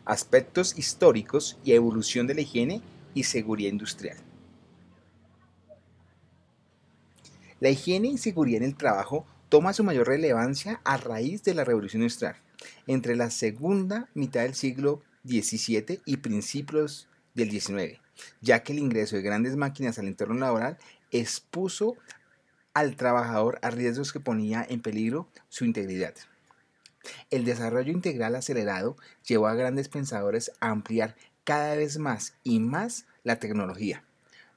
aspectos históricos y evolución de la higiene y seguridad industrial. La higiene y seguridad en el trabajo toma su mayor relevancia a raíz de la Revolución Industrial, entre la segunda mitad del siglo XVII y principios del XIX, ya que el ingreso de grandes máquinas al entorno laboral expuso al trabajador a riesgos que ponía en peligro su integridad. El desarrollo integral acelerado llevó a grandes pensadores a ampliar cada vez más y más la tecnología,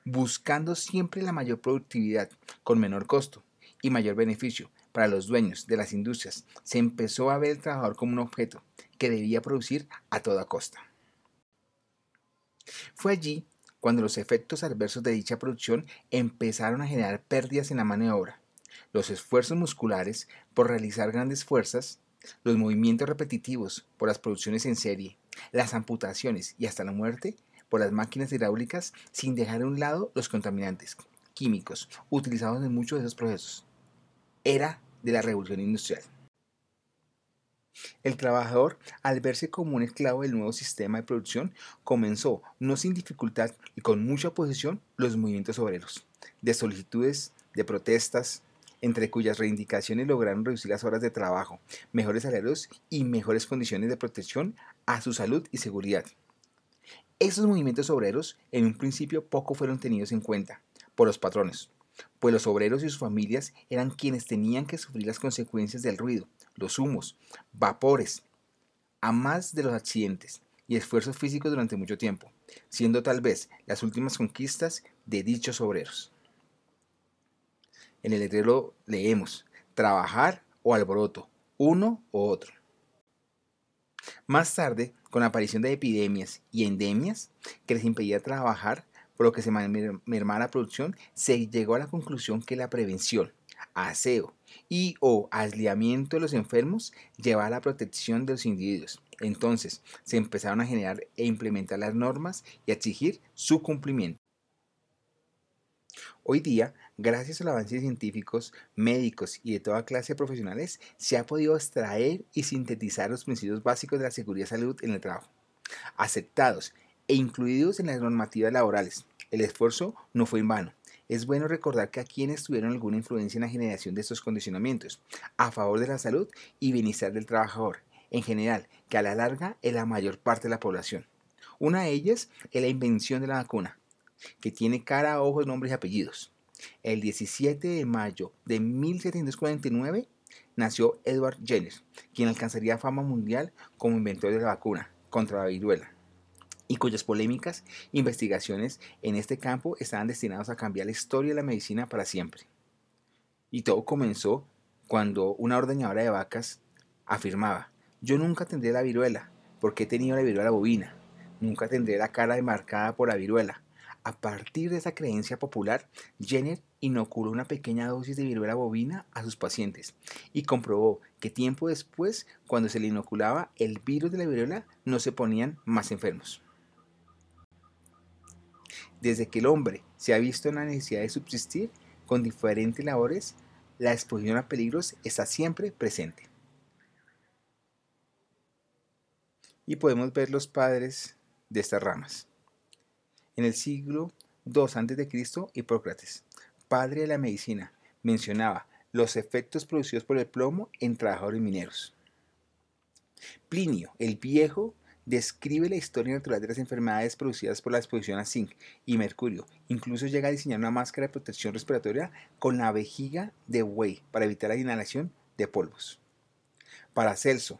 buscando siempre la mayor productividad con menor costo y mayor beneficio para los dueños de las industrias. Se empezó a ver el trabajador como un objeto que debía producir a toda costa. Fue allí cuando los efectos adversos de dicha producción empezaron a generar pérdidas en la mano de obra, los esfuerzos musculares por realizar grandes fuerzas, los movimientos repetitivos por las producciones en serie, las amputaciones y hasta la muerte por las máquinas hidráulicas, sin dejar a un lado los contaminantes químicos utilizados en muchos de esos procesos. Era de la revolución industrial. El trabajador, al verse como un esclavo del nuevo sistema de producción, comenzó, no sin dificultad y con mucha oposición, los movimientos obreros, de solicitudes, de protestas, entre cuyas reivindicaciones lograron reducir las horas de trabajo, mejores salarios y mejores condiciones de protección a su salud y seguridad. Esos movimientos obreros en un principio poco fueron tenidos en cuenta por los patrones, pues los obreros y sus familias eran quienes tenían que sufrir las consecuencias del ruido, los humos, vapores, a más de los accidentes y esfuerzos físicos durante mucho tiempo, siendo tal vez las últimas conquistas de dichos obreros. En el letrero leemos, trabajar o alboroto, uno o otro. Más tarde, con la aparición de epidemias y endemias que les impedía trabajar, por lo que se mermaba la producción, se llegó a la conclusión que la prevención, aseo y o aislamiento de los enfermos llevaba a la protección de los individuos. Entonces, se empezaron a generar e implementar las normas y a exigir su cumplimiento. Hoy día, gracias a los avances científicos, médicos y de toda clase de profesionales, se ha podido extraer y sintetizar los principios básicos de la seguridad y salud en el trabajo, aceptados e incluidos en las normativas laborales. El esfuerzo no fue en vano. Es bueno recordar que a quienes tuvieron alguna influencia en la generación de estos condicionamientos, a favor de la salud y bienestar del trabajador, en general, que a la larga es la mayor parte de la población. Una de ellas es la invención de la vacuna, que tiene cara, ojos, nombres y apellidos. El 17 de mayo de 1749 nació Edward Jenner, quien alcanzaría fama mundial como inventor de la vacuna contra la viruela, y cuyas polémicas investigaciones en este campo estaban destinadas a cambiar la historia de la medicina para siempre. Y todo comenzó cuando una ordeñadora de vacas afirmaba: yo nunca tendré la viruela, porque he tenido la viruela bovina, nunca tendré la cara demarcada por la viruela. A partir de esa creencia popular, Jenner inoculó una pequeña dosis de viruela bovina a sus pacientes y comprobó que tiempo después, cuando se le inoculaba el virus de la viruela, no se ponían más enfermos. Desde que el hombre se ha visto en la necesidad de subsistir con diferentes labores, la exposición a peligros está siempre presente. Y podemos ver los padres de estas ramas. En el siglo II a.C., Hipócrates, padre de la medicina, mencionaba los efectos producidos por el plomo en trabajadores mineros. Plinio el Viejo describe la historia natural de las enfermedades producidas por la exposición a zinc y mercurio. Incluso llega a diseñar una máscara de protección respiratoria con la vejiga de buey para evitar la inhalación de polvos. Paracelso,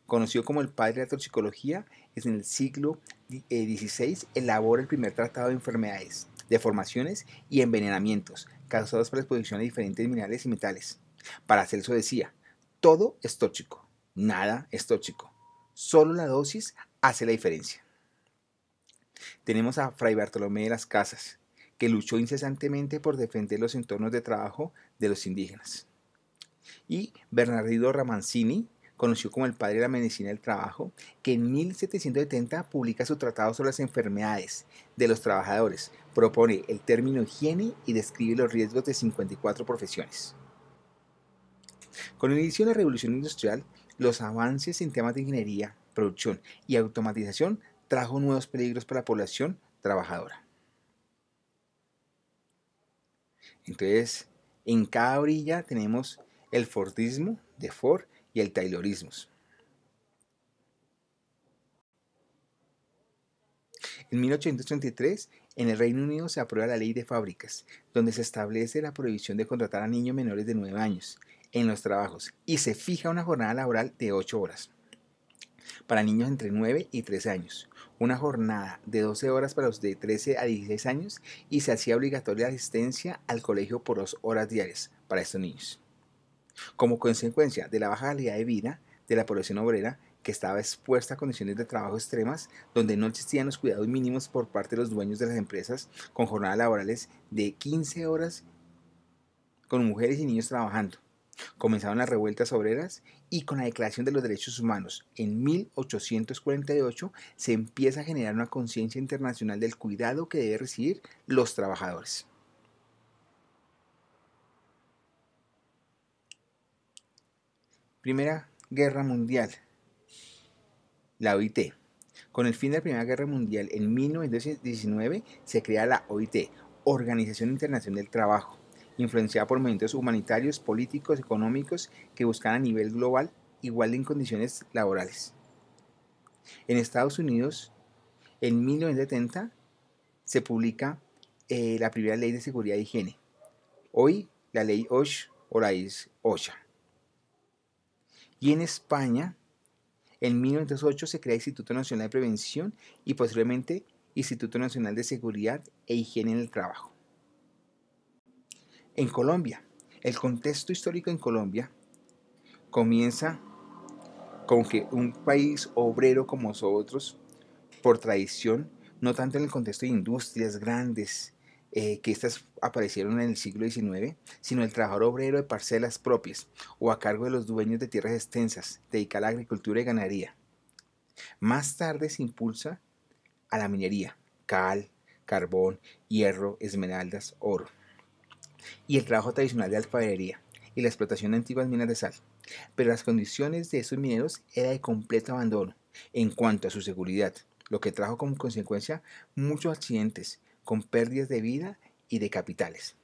conocido como el padre de la toxicología, en el siglo XVI elabora el primer tratado de enfermedades, deformaciones y envenenamientos causados por la exposición a diferentes minerales y metales. Paracelso decía: todo es tóxico, nada es tóxico, solo la dosis hace la diferencia. Tenemos a Fray Bartolomé de las Casas, que luchó incesantemente por defender los entornos de trabajo de los indígenas. Y Bernardino Ramazzini, conocido como el padre de la medicina del trabajo, que en 1770 publica su tratado sobre las enfermedades de los trabajadores, propone el término higiene y describe los riesgos de 54 profesiones. Con el inicio de la Revolución Industrial, los avances en temas de ingeniería, producción y automatización trajo nuevos peligros para la población trabajadora. Entonces, en cada orilla tenemos el Fordismo de Ford y el Taylorismo. En 1833, en el Reino Unido se aprueba la Ley de Fábricas, donde se establece la prohibición de contratar a niños menores de 9 años en los trabajos y se fija una jornada laboral de 8 horas para niños entre 9 y 13 años, una jornada de 12 horas para los de 13 a 16 años y se hacía obligatoria la asistencia al colegio por 2 horas diarias para estos niños. Como consecuencia de la baja calidad de vida de la población obrera, que estaba expuesta a condiciones de trabajo extremas, donde no existían los cuidados mínimos por parte de los dueños de las empresas, con jornadas laborales de 15 horas, con mujeres y niños trabajando. Comenzaron las revueltas obreras y con la Declaración de los Derechos Humanos en 1848 se empieza a generar una conciencia internacional del cuidado que deben recibir los trabajadores. Primera Guerra Mundial. La OIT. Con el fin de la Primera Guerra Mundial, en 1919 se crea la OIT, Organización Internacional del Trabajo, influenciada por movimientos humanitarios, políticos, económicos que buscan a nivel global igualdad en condiciones laborales. En Estados Unidos, en 1970 se publica la primera ley de seguridad e higiene, hoy la ley OSH o la OSHA. Y en España, en 1908 se crea el Instituto Nacional de Prevención y posteriormente Instituto Nacional de Seguridad e Higiene en el Trabajo. En Colombia, el contexto histórico en Colombia comienza con que un país obrero como nosotros, por tradición, no tanto en el contexto de industrias grandes, que estas aparecieron en el siglo XIX, sino el trabajador obrero de parcelas propias o a cargo de los dueños de tierras extensas, dedicado a la agricultura y ganadería. Más tarde se impulsa a la minería, cal, carbón, hierro, esmeraldas, oro, y el trabajo tradicional de alfarería y la explotación de antiguas minas de sal. Pero las condiciones de estos mineros era de completo abandono en cuanto a su seguridad, lo que trajo como consecuencia muchos accidentes con pérdidas de vida y de capitales.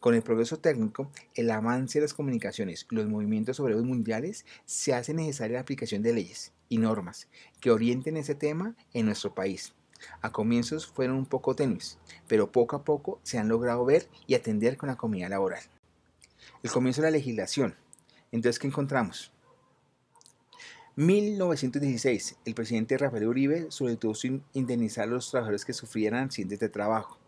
Con el progreso técnico, el avance de las comunicaciones y los movimientos obreros mundiales, se hace necesaria la aplicación de leyes y normas que orienten ese tema en nuestro país. A comienzos fueron un poco tenues, pero poco a poco se han logrado ver y atender con la comunidad laboral. El comienzo de la legislación. Entonces, ¿qué encontramos? 1916, el presidente Rafael Uribe solicitó indemnizar a los trabajadores que sufrieran accidentes de trabajo.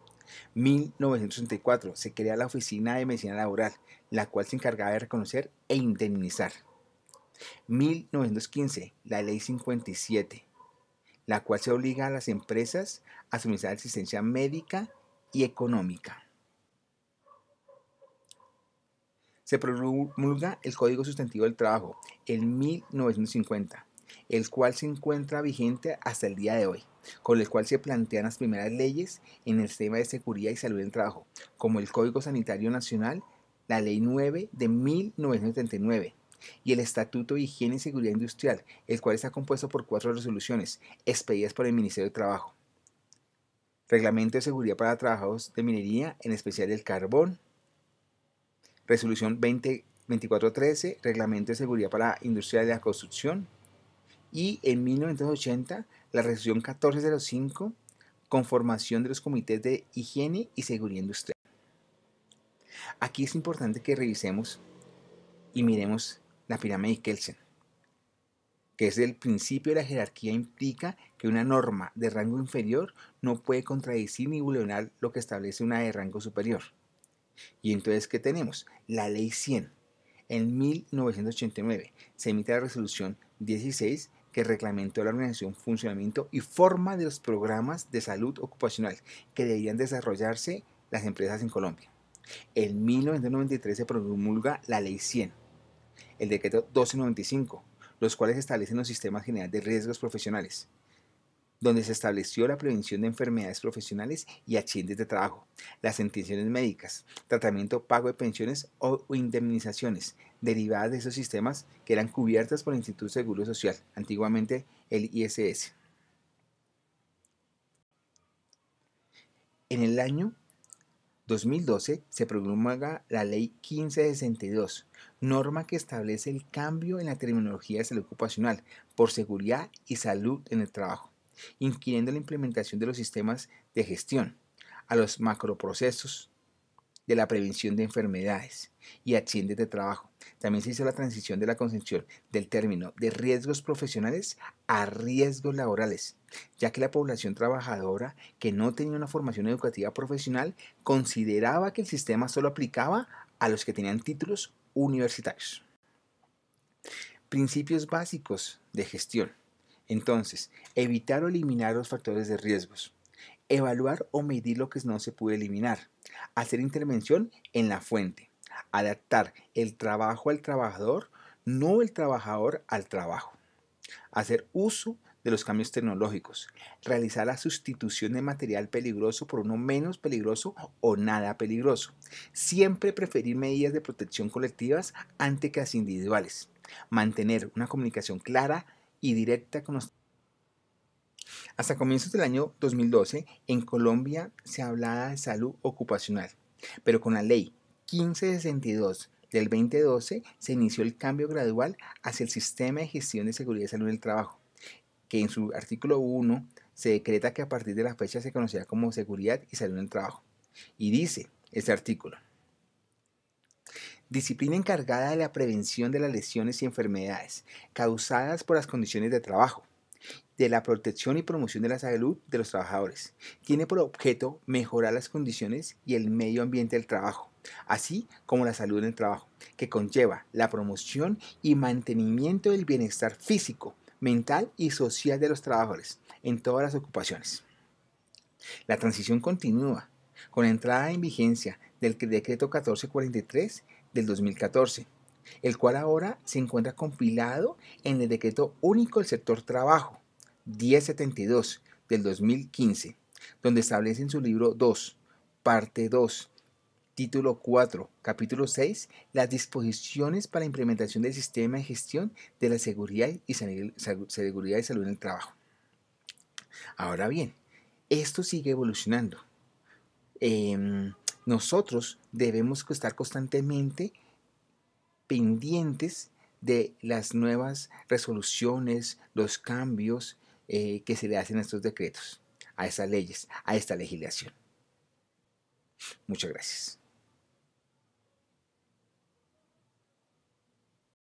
1964 se crea la Oficina de Medicina Laboral, la cual se encargaba de reconocer e indemnizar. 1915, la Ley 57, la cual se obliga a las empresas a suministrar asistencia médica y económica. Se promulga el Código Sustantivo del Trabajo en 1950, el cual se encuentra vigente hasta el día de hoy, con el cual se plantean las primeras leyes en el tema de seguridad y salud del trabajo, como el Código Sanitario Nacional, la Ley 9 de 1979 y el Estatuto de Higiene y Seguridad Industrial, el cual está compuesto por 4 resoluciones expedidas por el Ministerio de Trabajo. Reglamento de Seguridad para trabajadores de minería, en especial el carbón. Resolución 2413, Reglamento de Seguridad para la Industria de la Construcción. Y en 1980, la Resolución 1405, Conformación de los Comités de Higiene y Seguridad Industrial. Aquí es importante que revisemos y miremos la pirámide de Kelsen, que es el principio de la jerarquía, implica que una norma de rango inferior no puede contradecir ni vulnerar lo que establece una de rango superior. Y entonces, ¿qué tenemos? La Ley 100. En 1989 se emite la Resolución 16 que reglamentó la organización, funcionamiento y forma de los programas de salud ocupacional que debían desarrollarse las empresas en Colombia. En 1993 se promulga la Ley 100, el decreto 1295, los cuales establecen los sistemas generales de riesgos profesionales. donde se estableció la prevención de enfermedades profesionales y accidentes de trabajo, las intenciones médicas, tratamiento, pago de pensiones o indemnizaciones derivadas de esos sistemas que eran cubiertas por el Instituto de Seguro Social, antiguamente el ISS. En el año 2012 se promulga la Ley 1562, norma que establece el cambio en la terminología de salud ocupacional por seguridad y salud en el trabajo, incluyendo la implementación de los sistemas de gestión a los macroprocesos de la prevención de enfermedades y accidentes de trabajo. También se hizo la transición de la concepción del término de riesgos profesionales a riesgos laborales, ya que la población trabajadora que no tenía una formación educativa profesional consideraba que el sistema solo aplicaba a los que tenían títulos universitarios. Principios básicos de gestión. Entonces, evitar o eliminar los factores de riesgos. Evaluar o medir lo que no se puede eliminar. Hacer intervención en la fuente. Adaptar el trabajo al trabajador, no el trabajador al trabajo. Hacer uso de los cambios tecnológicos. Realizar la sustitución de material peligroso por uno menos peligroso o nada peligroso. Siempre preferir medidas de protección colectivas ante que las individuales. Mantener una comunicación clara y directa con los. Hasta comienzos del año 2012, en Colombia se hablaba de salud ocupacional, pero con la ley 1562 del 2012 se inició el cambio gradual hacia el sistema de gestión de seguridad y salud en el trabajo, que en su artículo 1 se decreta que a partir de la fecha se conocerá como seguridad y salud en el trabajo. Y dice este artículo: disciplina encargada de la prevención de las lesiones y enfermedades causadas por las condiciones de trabajo, de la protección y promoción de la salud de los trabajadores. Tiene por objeto mejorar las condiciones y el medio ambiente del trabajo, así como la salud en el trabajo, que conlleva la promoción y mantenimiento del bienestar físico, mental y social de los trabajadores en todas las ocupaciones. La transición continúa con la entrada en vigencia del decreto 1443 del 2014, el cual ahora se encuentra compilado en el decreto único del sector trabajo 1072 del 2015, donde establece en su libro 2, parte 2, título 4, capítulo 6, las disposiciones para la implementación del sistema de gestión de la seguridad y salud en el trabajo. Ahora bien, esto sigue evolucionando. Nosotros debemos estar constantemente pendientes de las nuevas resoluciones, los cambios que se le hacen a estos decretos, a estas leyes, a esta legislación. Muchas gracias.